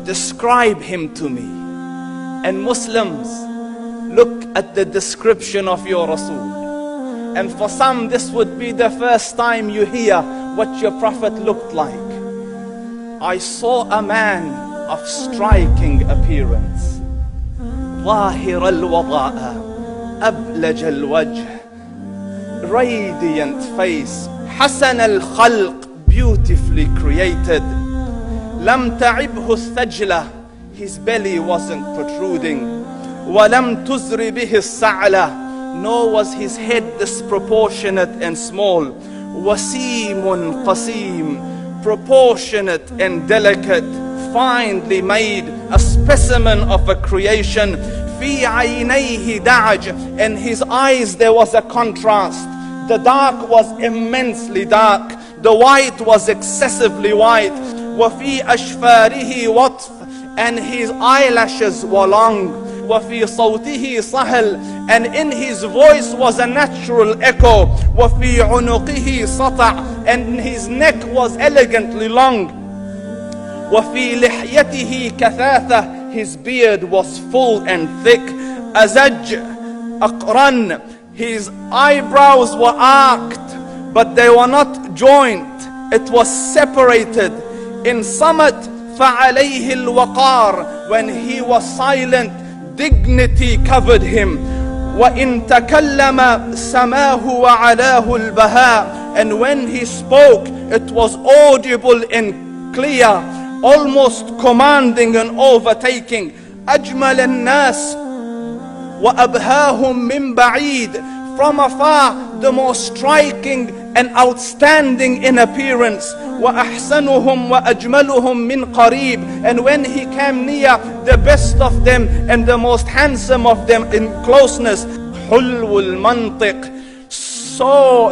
Describe him to me. And Muslims, look at the description of your Rasul. And for some, this would be the first time you hear what your Prophet looked like. I saw a man of striking appearance. ظاهر الوضاء أبلج الوجه, radiant face, حسن الخلق, beautifully created. لم تعبه الثجلة, his belly wasn't protruding. ولم تزر به السعلة, nor was his head disproportionate and small. وسيم قسيم, proportionate and delicate, finely made, a specimen of a creation. في عينيه دعج, in his eyes there was a contrast. The dark was immensely dark, the white was excessively white. وفي أشفاره وطف, and his eyelashes were long. وفي صوته صهل, and in his voice was a natural echo. وفي عنقه سطع, and his neck was elegantly long. وفي لحيته كثاثة, his beard was full and thick. أزج أقرن, his eyebrows were arched, but they were not joint, it was separated. In summit فعليه الوقار, when he was silent, dignity covered him. وإن تكلم سماه وعلاه البهاء, and when he spoke it was audible and clear, almost commanding and overtaking. أجمل الناس وأبهاهم من بعيد, from afar the most striking and outstanding in appearance. وأحسنهم وأجملهم من قريب, and when he came near, the best of them and the most handsome of them in closeness. حلو المنطق,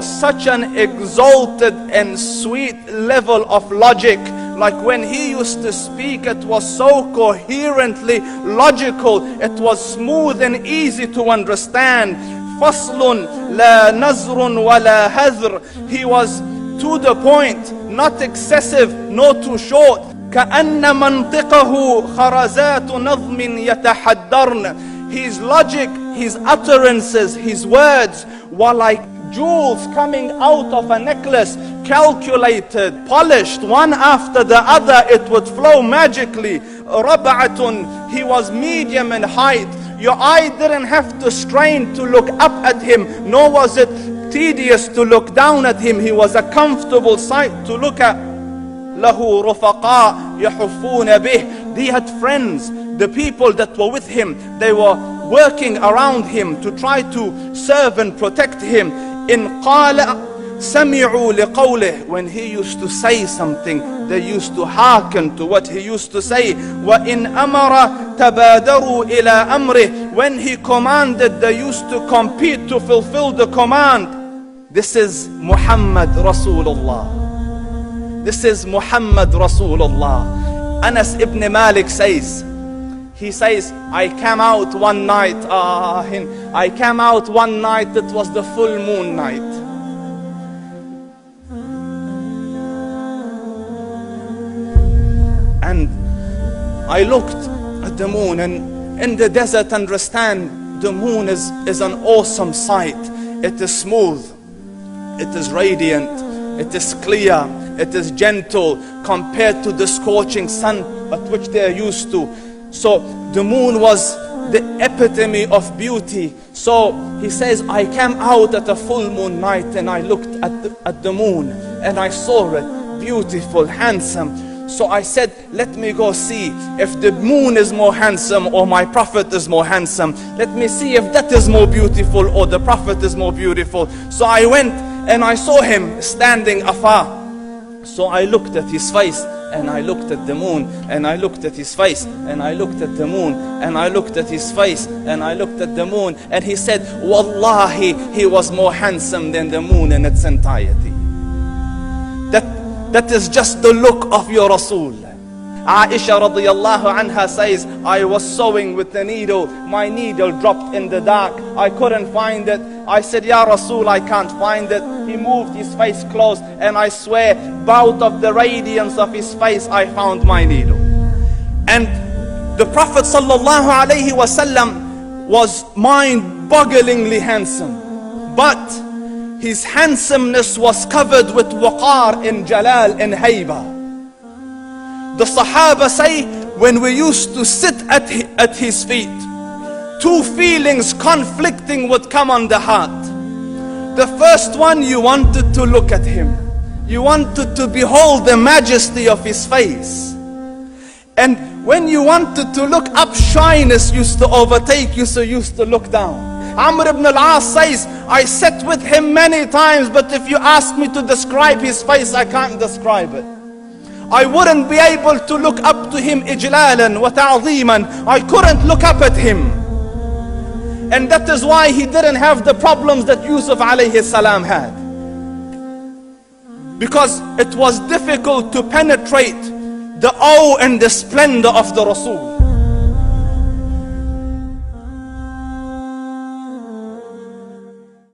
such an exalted and sweet level of logic. Like when he used to speak, it was so coherently logical, it was smooth and easy to understand. فصل لا نزر ولا هذر, he was to the point, not excessive nor too short. كأن منطقه خرزات نظم يتحدرن, his logic, his utterances, his words were like jewels coming out of a necklace, calculated, polished, one after the other, it would flow magically. ربعة, he was medium in height. Your eye didn't have to strain to look up at him, nor was it tedious to look down at him. He was a comfortable sight to look at. له رفقاء يحفون به, he had friends, the people that were with him, they were working around him to try to serve and protect him. إن قال سمعوا لقوله, when he used to say something, they used to hearken to what he used to say. وإن أمر تبادروا إلى أمره, when he commanded, they used to compete to fulfill the command. This is Muhammad Rasulullah. This is Muhammad Rasulullah. Anas ibn Malik says, he says, I came out one night, it was the full moon night. And I looked at the moon, and in the desert, understand, the moon is an awesome sight. It is smooth, it is radiant, it is clear, it is gentle compared to the scorching sun at which they are used to. So the moon was the epitome of beauty. So he says, I came out at a full moon night and I looked at the moon and I saw it beautiful, handsome. So I said, let me go see if the moon is more handsome or my Prophet is more handsome. Let me see if that is more beautiful or the Prophet is more beautiful. So I went and I saw him standing afar. So I looked at his face and I looked at the moon, and I looked at his face, and I looked at the moon, and I looked at his face, and I looked at the moon, and he said, Wallahi, he was more handsome than the moon in its entirety. That is just the look of your Rasul. Aisha radiyallahu anha says, I was sewing with the needle. My needle dropped in the dark. I couldn't find it. I said, Ya Rasul, I can't find it. He moved his face close, and I swear, out of the radiance of his face, I found my needle. And the Prophet sallallahu alaihi wasallam was mind-bogglingly handsome, but his handsomeness was covered with waqar and jalal and hayba. The Sahaba say, when we used to sit at his feet, two feelings conflicting would come on the heart. The first one, you wanted to look at him. You wanted to behold the majesty of his face. And when you wanted to look up, shyness used to overtake you, so you used to look down. Amr ibn al-As says, I sat with him many times, but if you ask me to describe his face, I can't describe it. I wouldn't be able to look up to him ijlalan wa ta'zeeman. I couldn't look up at him. And that is why he didn't have the problems that Yusuf alayhi salam had. Because it was difficult to penetrate the awe and the splendor of the Rasul.